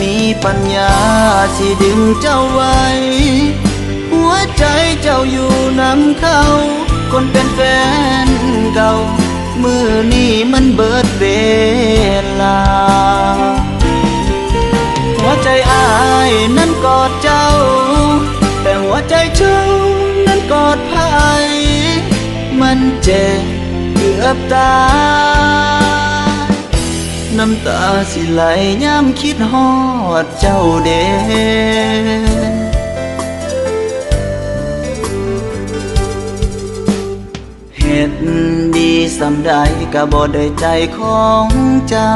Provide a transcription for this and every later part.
มีปัญญาสิดึงเจ้าไว้หัวใจเจ้าอยู่นำเขาคนเป็นแฟนเก่ามือนี้มันเบิดเวลาหัวใจอ้ายนั้นกอดเจ้าแต่หัวใจเจ้านั้นกอดไผมันเจ็บเกือบตายน้ำตาสิไหลยามคิดฮอดเจ้าเด้เฮ็ดดีสำใดก็บ่ได้ใจของเจ้า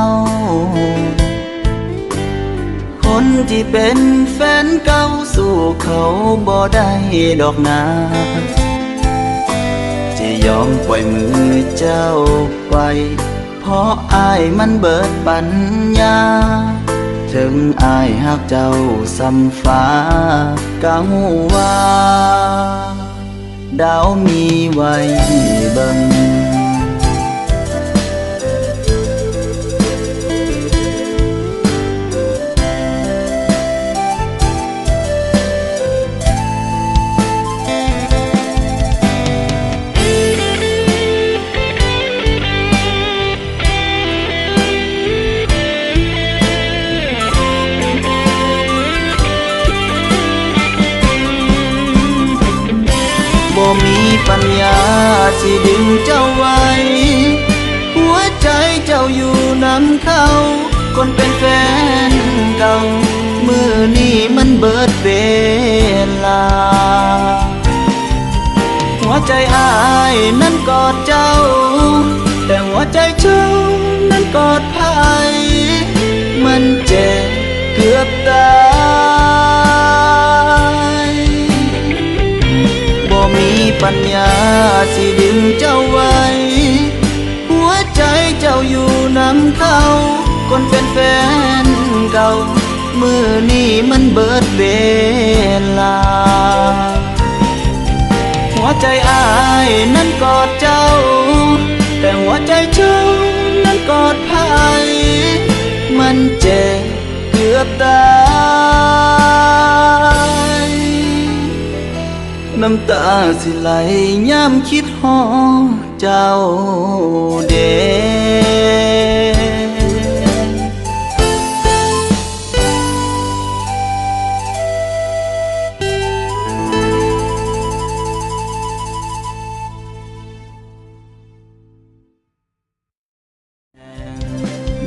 คนที่เป็นแฟนเก่าสู้เขาบ่ได้ดอกนาจะยอมปล่อยมือเจ้าไปเพราะอายมันเบิดปัญญาถึงอายฮักเจ้าสำฟ้าก็ฮู้ว่าดาวมีไว้เบิ่งบ่มีปัญญาสิดึงเจ้าไว้หัวใจเจ้าอยู่นำเขาคนเป็นแฟนเก่ามือนี้มันเบิดเวลาหัวใจอ้ายนั้นกอดเจ้าแต่หัวใจเจ้านั้นกอดไผมันเจ็บเกือบตายบ่มีปัญญาสิดึงเจ้าไว้หัวใจเจ้าอยู่นำเขาคนเป็นแฟนเก่ามือนี้มันเบิดเวลาหัวใจอ้ายนั้นกอดเจ้าแต่หัวใจเจ้านั้นกอดไผมันเจ็บเกือบตายน้ำตาสิไหลยามคิดฮอดเจ้าเด้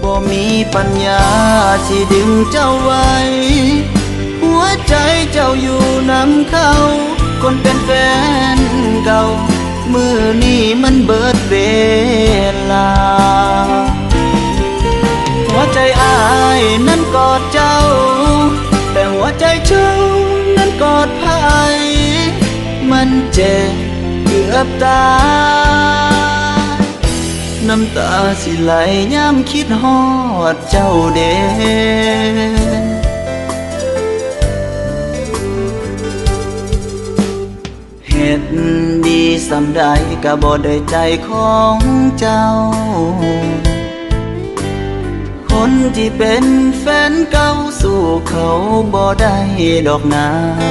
บ่มีปัญญาสิดึงเจ้าไว้หัวใจเจ้าอยู่นำเขาคนเป็นแฟนเก่ามือนี้มันเบิดเวลาหัวใจอ้ายนั้นกอดเจ้าแต่หัวใจเจ้านั้นกอดไผมันเจ็บเกือบตายน้ำตาสิไหลยามคิดฮอดเจ้าเด้เฮ็ดดีสำใดก็บ่ได้ใจของเจ้าคนที่เป็นแฟนเก่าสู้เขาบ่ได้ดอกนา